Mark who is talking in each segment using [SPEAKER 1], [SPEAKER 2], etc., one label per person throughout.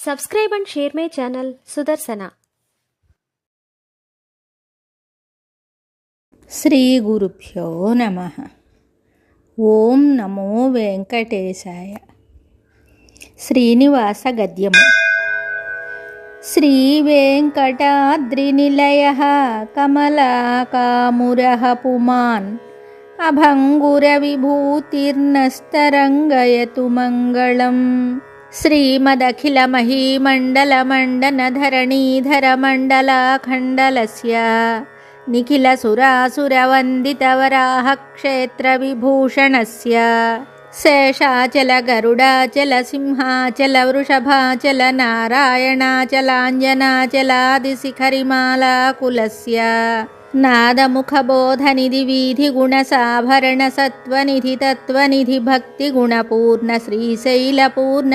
[SPEAKER 1] Subscribe and share my channel Sudarsana.
[SPEAKER 2] Shri గురుభ్యో నమః. ఓం నమో వెంకటేశాయ. శ్రీనివాస గద్యము. శ్రీ వెంకటాద్రినిలయః కమలాకామురః పుమాన్ అభంగుర విభూతిర్నస్తరంగయతు మంగళం. శ్రీమదఖిల మహీమండల మండన ధరణీధర మండలాఖండలస్య నిఖిల సురాసుర వందిత వరాహ క్షేత్ర విభూషణస్య శేషాచల గరుడాచల సింహాచల వృషభాచల నారాయణాచలాంజనాచలాదిశిఖరిమాలాకులస్య నాదముఖబోధనిధి వీధి గుణసాభరణ సత్వనిధి తత్వనిధి భక్తి గుణపూర్ణ శ్రీశైలపూర్ణ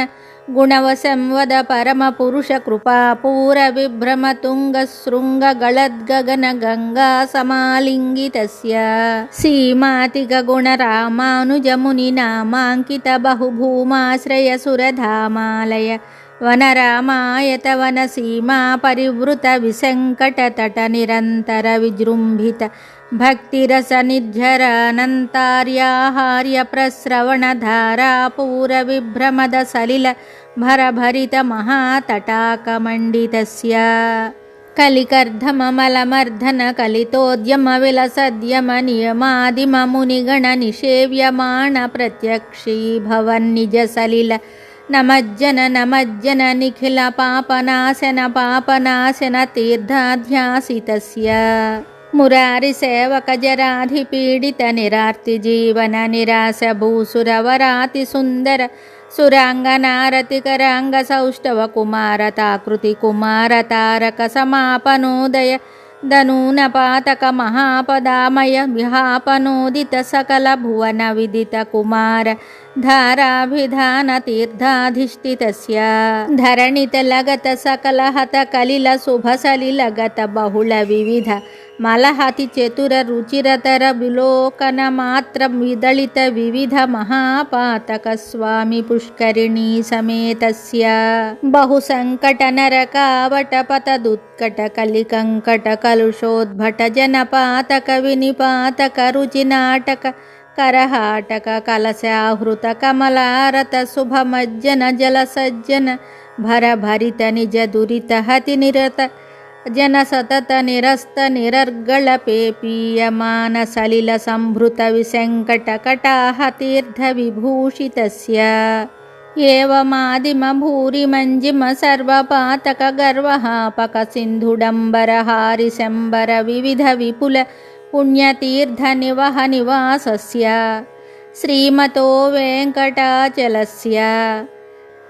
[SPEAKER 2] గుణవసంవద పరమ పురుష కృపాపూర విభ్రమ తుంగ శృంగ గళద్గగన గంగా సమాలింగితస్య సీమాతిక గుణ రామానుజముని నామాంకిత బహుభూమాశ్రయ సురధామాలయ వనరామాయత వనసీమా పరివృత విసంకట తట నిరంతర విజృంభిత భక్తిరస నిర్ఝరానంతార్యాహార్య ప్రస్రవణధారా పూర విభ్రమద సలిల భరభరిత మహాతటాకమండితస్య కలికర్ధమమలమర్ధన కలితోద్యమ విలసద్యమ నియమాదిమ మునిగణ నిషేవ్యమాణ ప్రత్యక్షీ భవన్నిజ సలిల నమజ్జన నమజ్జన నిఖిల పాపనాశన పాపనాశన తీర్థాధ్యాసితస్య మురారి సేవక జరాధి పీడిత నిరార్తి జీవన నిరాశ భూసురవరాతి సుందర సురాంగనారతి కరాంగ సౌష్ఠవ కుమారతాకృతి కుమార తారక సమాపనోదయ ధనూన పాతక మహాపదామయ విహాపనోదిత సకల భువన విదిత కుమార ధారాభిధాన తీర్థాధిష్ఠితస్య ధరణిత లగత సకల హత కలిల శుభ సలిల గత బహుళ వివిధ మలహతి చతుర రుచిరతర విలోకన మాత్ర విదళిత వివిధ మహాపాతక స్వామి పుష్కరిణీ సమేతస్య బహు సంకట నరకావట పతదుత్కట కలికంకట కలుషోద్భట జనపాతక వినిపాతక రుచి నాటక కరహాటక కలశాహృత కమలారత శుభమజ్జన జల సజ్జన భరభరిత నిజ దురిత హతి నిరత జన సతత నిరస్త నిరర్గళ పేపీయమాన సలిల సంభృత విశంకట కటాహ తీర్థ విభూషితస్య ఏవమాదిమ భూరి మంజిమ సర్వపాతక గర్వహాపక సింధుడంబర హారి శంబర వివిధ విపుల పుణ్యతీర్థ నివహ నివాసస్య శ్రీమతో వెంకటాచలస్య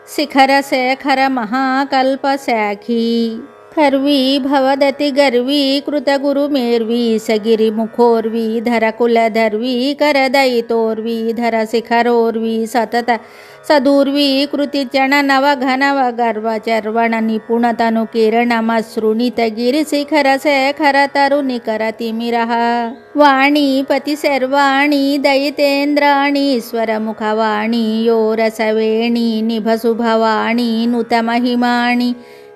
[SPEAKER 2] శిఖర శేఖర మహాకల్ప శాఖీ కర్వీ భవదతి గర్వీ కృత గురుమేర్వీ సగిరి ముఖోర్వీ ధర కులధర్వీ కరదయితోర్వీ ధర శిఖరోర్వీ సతత సదూర్వీ కృతి చణ నవ ఘనవ గర్వ చర్వణ నిపుణతను కిరణమశ్రుణిత గిరి శిఖర శేఖర తరునికర తిమిరః వాణీపతి శర్వాణి దయితేంద్రాణి స్వరముఖవాణి యోరసవేణి నిభసుభవాణి నుత మహిమాణి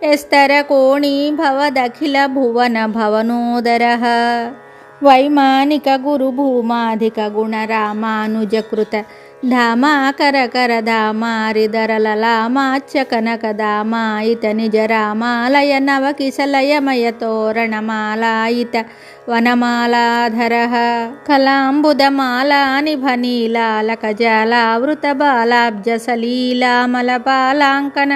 [SPEAKER 2] ఎస్తరకోణి భవదఖిల భువన భవనోదరః వైమానిక గురు భూమాధిక గుణ రామానుజకృత ధామాకర కర ధామారిధరలలామాచ్య కనక ధామాయిత నిజ రామాలయ నవకిశలయమయ తోరణమాలాయిత వనమాలాధరః కలాంబుదమాలా నిభనీలాలక జాలావృత బాలాబ్జ సలీలామలపాలాంకన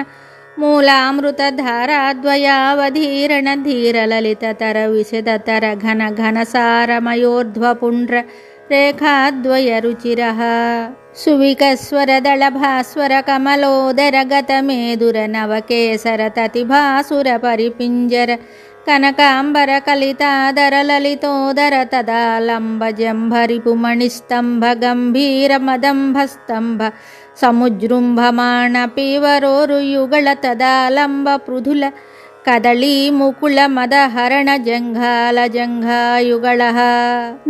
[SPEAKER 2] మూలామృతధారాద్వయావధీరణ ధీరలలితతర విశదతర ఘన ఘన సారమయోర్ధ్వపుండ్ర రేఖాద్వయ రుచిరః సువికస్వరదళ భాస్వర కమలోదర గత మేదుర నవకేసర తతిభాసుర పరిపింజర కనకాంబర కలితాదర లలితోదర తదాలంబ జంభరిపుమణిస్తంభ గంభీర మదంభస్తంభ సముజృంభమాణ పీవరోరుయుగళ తదాలంబ పృథుల కదళీ ముకుళ మదహరణ జంఘాల జంఘాయుగళః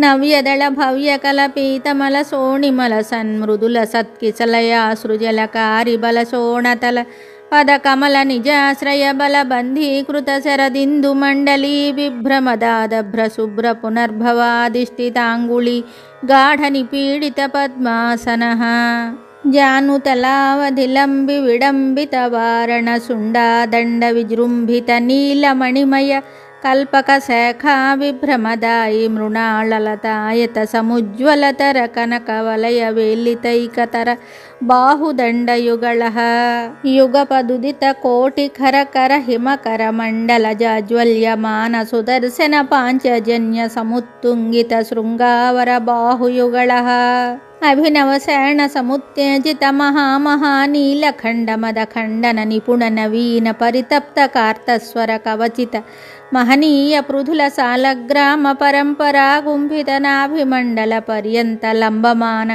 [SPEAKER 2] నవ్యదళ భవ్య కలపీతమల సోణిమల సన్మృదుల సత్కిసలయా సృజలకారి బల శోణతల పదకమల నిజాశ్రయ బల బంధీకృత శరదిందు మండలీ విభ్రమదాదభ్ర శుభ్ర పునర్భవాధిష్ఠితాంగుళి గాఢ నిపీడిత పద్మాసనః జానుతలావధిలంబి విడంబిత వారణ సుండాదండ విజృంభిత నీలమణిమయ కల్పక శాఖా విభ్రమదాయి మృణాళలతాయత సముజ్వలతర కనక వలయ వేలితైకతర బాహుదండయుగళః యుగపదుదిత కోటి ఖరకర హిమకర మండల జాజ్వల్యమాన సుదర్శన పాంచజన్య సముత్తుంగిత శృంగావర బాహుయుగళః అభినవశరణ సముత్తేజిత మహామహానీలఖండ మదఖండన నిపుణ నవీన పరితప్త కార్తస్వర కవచిత మహనీయ పృథుల సాలగ్రామ పరంపరా గుంభిత నాభిమండల పర్యంత లంబమాన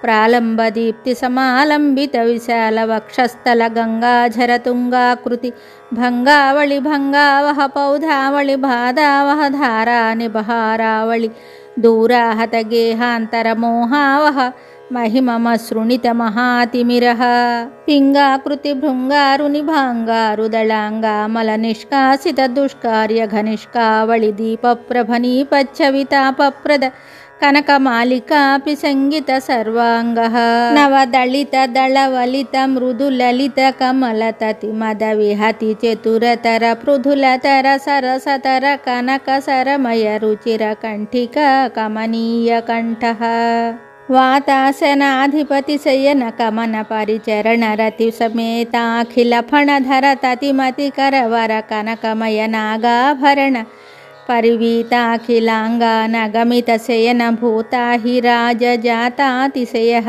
[SPEAKER 2] ప్రాలంబ దీప్తి సమాలంబిత విశాల వక్షస్థల గంగాఝర తుంగాకృతి భంగావళి భంగావహ పౌధావళి బాధావహ ధారా నిబహారావళి దూరాహత గేహాంతర మోహావహ మహిమమసృణిత మహాతిమిరః పింగాకృతి భృంగారుని భాంగారు దళాంగామల నిష్కాసిత దుష్కార్య ఘనిష్కావళి దీపప్రభనీపచ్చవితాపప్రద కనకమాలికాపి సంగీత సర్వాంగః నవదళిత దళవలిత మృదులలిత కమలతతి మద విహతి చతురతర పృథులతర సరసతర కనక సరమయ రుచిర కంఠిక కమనీయ కంఠః వాతాసనాధిపతి శయన కమన పరిచరణ రతి సమేతాఖిల ఫణధర తతిమతి కరవర కనకమయ నాగాభరణ పరివీతాఖిలాంగానగమిత శయన భూతాహిరాజ జాతాతిశయః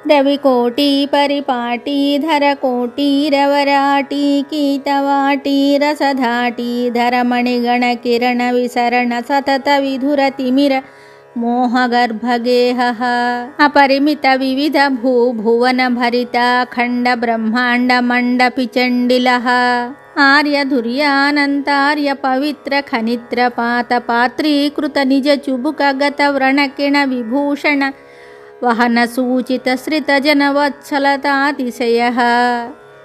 [SPEAKER 2] రవికోటీ పరిపాటీధర కోటీరవరాటీ కీతవాటీ రసధాటీధర మణిగణ కిరణ విసరణ సతత విధుర తిమిర మోహగర్భగేహః అపరిమిత వివిధ భూభువన భరిత ఖండ బ్రహ్మాండ మండపి చండిలః ఆర్యధుర్యానంతార్య పవిత్ర ఖనిత్ర పాత పాత్రీకృత నిజ చుబుక గత వ్రణకిణ విభూషణ వహన సూచిత శ్రిత జన వత్సలతాతిశయః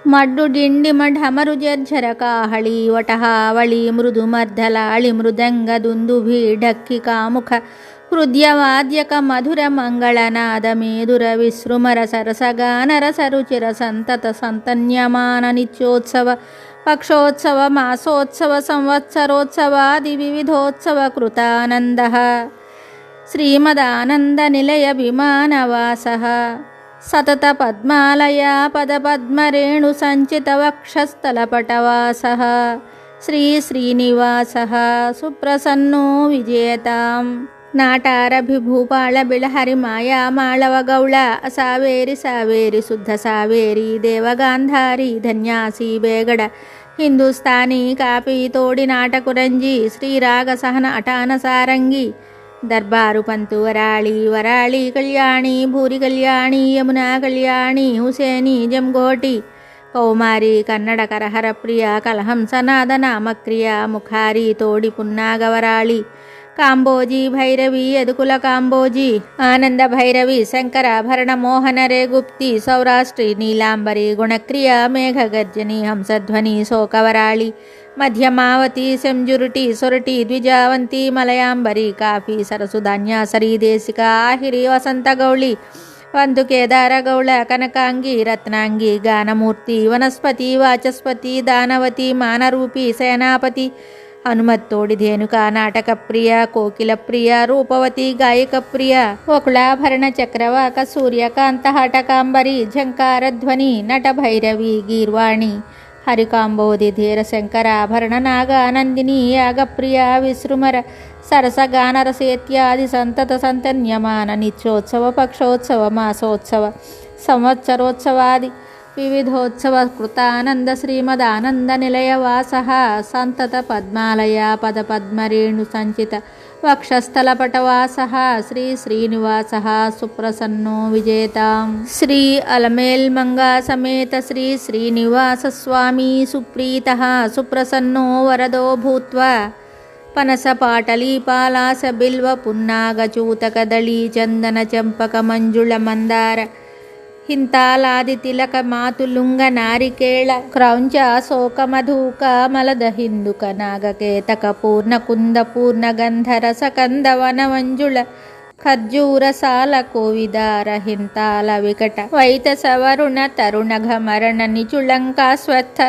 [SPEAKER 2] మడ్డు డిండిమ ఢమరు జర్ఝర కాహళీ వటహావళి మృదుమర్ధలాళి మృదంగ దుందుభి ఢక్కి కాముఖ హృద్యవాద్యక మధుర మంగళనాద మేదుర విసృమర సరసగానర సరుచిర సంతత సంతన్యమాన నిత్యోత్సవ పక్షోత్సవ మాసోత్సవ సంవత్సరోత్సవాది వివిధోత్సవ కృతానందః శ్రీమదానంద నిలయ విమానవాసః సతత పద్మాలయా పదపద్మరేణు సంచిత వక్షస్థలపటవాసః శ్రీ శ్రీనివాసః సుప్రసన్నో విజేతాం నాటారభిభూపాళ బిళహరి మాయా మాళవ గౌళ సావేరి సావేరి శుద్ధ సావేరి దేవగాంధారి ధన్యాసి బేగడ హిందుస్థానీ కాపీ తోడి నాటకురంజి శ్రీరాగ సహన అటాన సారంగి దర్బారు పంతు వరాళి వరాళి కళ్యాణి భూరి కళ్యాణి యమునా కళ్యాణి హుసేని జంగోటి కౌమారి కన్నడ కరహర ప్రియ కలహంస నాద నామక్రియ ముఖారి తోడి పున్నాగవరాళి కాంబోజీ భైరవి యదుకుల కాంబోజీ ఆనంద భైరవి శంకరాభరణ మోహన రే గుప్తి సౌరాష్ట్రి నీలాంబరి గుణక్రియ మేఘగర్జని హంసధ్వని శోకవరాళి మధ్యమావతి సంజురుటి సొరటి ద్విజావంతి మలయాంబరి కాఫీ సరసు ధాన్యాసరి దేశిక ఆహిరి వసంత గౌళి వంతు కేదార గౌళ కనకాంగి రత్నాంగి గానమూర్తి వనస్పతి వాచస్పతి దానవతి మానరూపి సేనాపతి హనుమత్తోడి ధేనుక నాటక ప్రియ కోకిల ప్రియ రూపవతి గాయక ప్రియ వకుళాభరణ చక్రవాక సూర్యకాంత హటకాంబరి ఝంకారధ్వని నట భైరవి గీర్వాణి హరికాంబోధి ధీర శంకరాభరణ నాగానందిని యాగప్రియ విసృమర సరసగానరసేత్యాది సంతత సంతన్యమాన నిత్యోత్సవ పక్షోత్సవ మాసోత్సవ సంవత్సరోత్సవాది వివిధోత్సవ కృతానంద శ్రీమదానంద నిలయవాసః సంతత పద్మాలయ పద పద్మరేణు సంచిత వక్షస్థలపటవాసః శ్రీ శ్రీనివాసః సుప్రసన్నో విజేతాం శ్రీ అలమేల్ మంగా సమేత శ్రీ శ్రీనివాస స్వామి సుప్రీతః సుప్రసన్నో వరదో భూత్వా పనస పాటలీ పాలాస బిల్వ పున్నాగ చూతక దళీ చందన చంపక మంజుళ మందార ಹಿಂತಾಲಾದಿ ತಿಲಕ ಮಾತುಲುಂಗ ನಾರಿಕೇಳ ಕ್ರೌಂಚ ಶೋಕ ಮಧುಕ ಮಲದ ಹಿಂದುಕ ನಾಗಕೇತಕ ಪೂರ್ಣ ಕುಂದ ಪೂರ್ಣ ಗಂಧರಸ ಕಂದವನ ಮಂಜುಳ ಖರ್ಜೂರ ಸಾಲ ಕೋವಿದಾರ ಹಿಂತಾಲ ವಿಕಟ ವೈತ ಸವರುಣ ತರುಣ ಘಮರಣ ನಿಚುಳಂಕಾ ಸ್ವತ್ಥ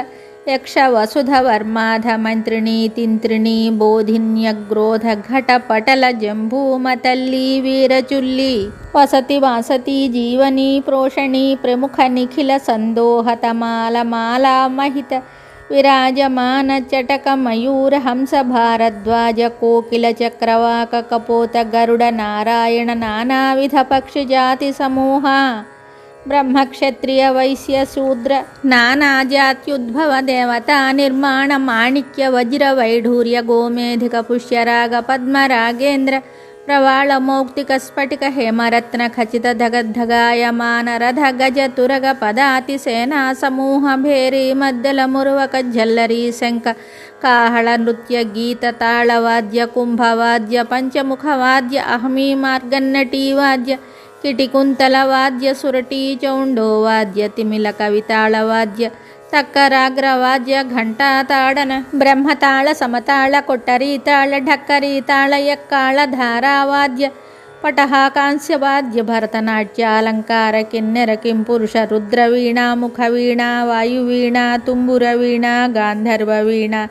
[SPEAKER 2] ಯಕ್ಷ ವಸುಧ ವರ್ಮಾಧ ಮಂತ್ರಿಣಿ ತಿಂತ್ರಿಣಿ ಬೋಧಿನ್ಯಗ್ರೋಧ ಘಟ ಪಟಲ ಜಂಬೂಮತಲ್ಲಿ ವೀರಚುಲ್ಲಿ ವಸತಿ ವಾಸತಿ ಜೀವನಿ ಪ್ರೋಷಣಿ ಪ್ರಮುಖ ನಿಖಿಲ ಸಂದೋಹತ ಮಾಲ ಮಾಲಾ ಮಹಿತ ವಿರಾಜಮಾನ ಚಟಕ ಮಯೂರ ಹಂಸ ಭಾರದ್ವಾಜ ಕೋಕಿಲ ಚಕ್ರವಾಕ ಕಪೋತ ಗರುಡ ನಾರಾಯಣ ನಾನಾವಿಧ ಪಕ್ಷಿ ಜಾತಿ ಸಮೂಹ ಬ್ರಹ್ಮ ಕ್ಷತ್ರಿಯ ವೈಶ್ಯ ಶೂದ್ರ ನಾನಾ ಜಾತ್ಯುದ್ಭವ ದೇವತಾ ನಿರ್ಮಾಣ ಮಾಣಿಕ್ಯ ವಜ್ರ ವೈಢೂರ್ಯ ಗೋಮೇಧಿಕ ಪುಷ್ಯರಾಗ ಪದ್ಮ ರಾಗೇಂದ್ರ ಪ್ರವಾಳ ಮೌಕ್ತಿಕ ಸ್ಫಟಿಕ ಹೇಮರತ್ನ ಖಚಿತ ಧಗದ್ಧಗಾಯಮಾನ ರಥ ಗಜ ತುರಗ ಪದಾತಿ ಸೇನಾ ಸಮೂಹ ಭೇರಿ ಮದ್ದಲ ಮುರುವಕ ಝಲ್ಲರಿ ಶಂಖ ಕಾಹಳ ನೃತ್ಯ ಗೀತ ತಾಳವಾದ್ಯ ಕುಂಭವಾದ್ಯ ಪಂಚಮುಖವಾದ್ಯ ಅಹಮಿ ಮಾರ್ಗನ್ನಟಿ ವಾದ್ಯ ಕಿಟಿಕುಂತಲವಾದ್ಯ ಸುರಟಿ ಚೌಂಡೋವಾದ್ಯ ತಿಮಿಲ ಕವಿತಾಳವಾದ್ಯ ತಕ್ಕರಾಗ್ರವಾದ್ಯ ಘಂಟಾ ತಾಡನ ಬ್ರಹ್ಮತಾಳ ಸಮತಾಳ ಕೊಟ್ಟರಿ ತಾಳ ಢಕ್ಕರಿ ತಾಳ ಎಕ್ಕಾಳ ಧಾರಾವಾದ್ಯ ಪಟಹ ಕಾಂಸ್ಯವಾದ್ಯ ಭರತನಾಟ್ಯ ಅಲಂಕಾರ ಕಿನ್ನೆರ ಕಿಂಪುರುಷ ರುದ್ರವೀಣಾ ಮುಖವೀಣಾ ವಾಯುವೀಣಾ ತುಂಬುರ ವೀಣಾ ಗಾಂಧರ್ವ ವೀಣಾ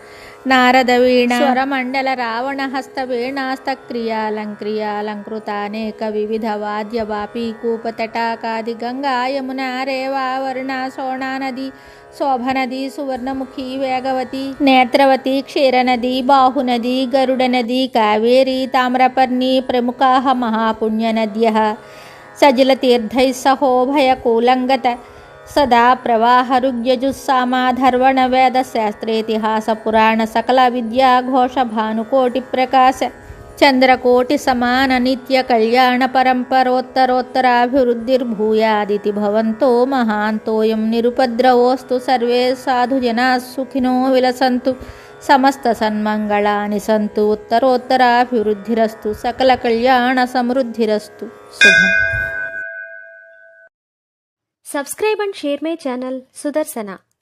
[SPEAKER 2] ನಾರದ ವೀಣಾ ಸ್ವರಮಂಡಲ ರಾವಣ ಹಸ್ತ ವೀಣಾಸ್ತ ಕ್ರಿಯಾಲಂಕೃತಾನೇಕ ವಿವಿಧ ವಾದ್ಯ ವಾಪಿ ಕೂಪ ತಟಾಕಾದಿ ಗಂಗಾ ಯಮುನಾ ರೇವಾ ವರ್ಣಾ ಸೋಣಾ ನದಿ ಶೋಭನದಿ ಸುವರ್ಣಮುಖಿ ವೇಗವತಿ ನೇತ್ರವತಿ ಕ್ಷೀರನದಿ ಬಾಹುನದಿ ಗರುಡನದಿ ಕಾವೇರಿ ತಾಮ್ರಪರ್ಣಿ ಪ್ರಮುಖಾಃ ಮಹಾಪುಣ್ಯನದ್ಯಃ ಸಜಲತೀರ್ಥೈಃ ಸಹೋಭಯ ಕೂಲಂಗತ ಸದಾ ಪ್ರವಾಹರುಗ್ಯಜುಸ್ಸಾಮಾಧರ್ವಣ ವೇದ ಶಾಸ್ತ್ರೇತಿಹಾಸ ಪುರಾಣ ಸಕಲ ವಿದ್ಯಾ ಘೋಷ ಭಾನುಕೋಟಿ ಪ್ರಕಾಶ ಚಂದ್ರಕೋಟಿ ಸಮಾನ ನಿತ್ಯ ಕಲ್ಯಾಣ ಪರಂಪರೋತ್ತರೋತ್ತರಾಭಿವೃದ್ಧಿರ್ಭೂಯಾದಿತಿ ಭವಂತೋ ಮಹಾಂತೋಯಂ ನಿರುಪದ್ರವೋಸ್ತು ಸರ್ವೇ ಸಾಧು ಜನಾ ಸುಖಿನೋ ವಿಲಸಂತು ಸಮಸ್ತ ಸನ್ಮಂಗಳಾನಿ ಸಂತು ಉತ್ತರೋತ್ತರಾಭಿವೃದ್ಧಿರಸ್ತು ಸಕಲ ಕಲ್ಯಾಣ ಸಮೃದ್ಧಿರಸ್ತು ಶುಭಂ.
[SPEAKER 1] Subscribe and share my channel Sudarsana.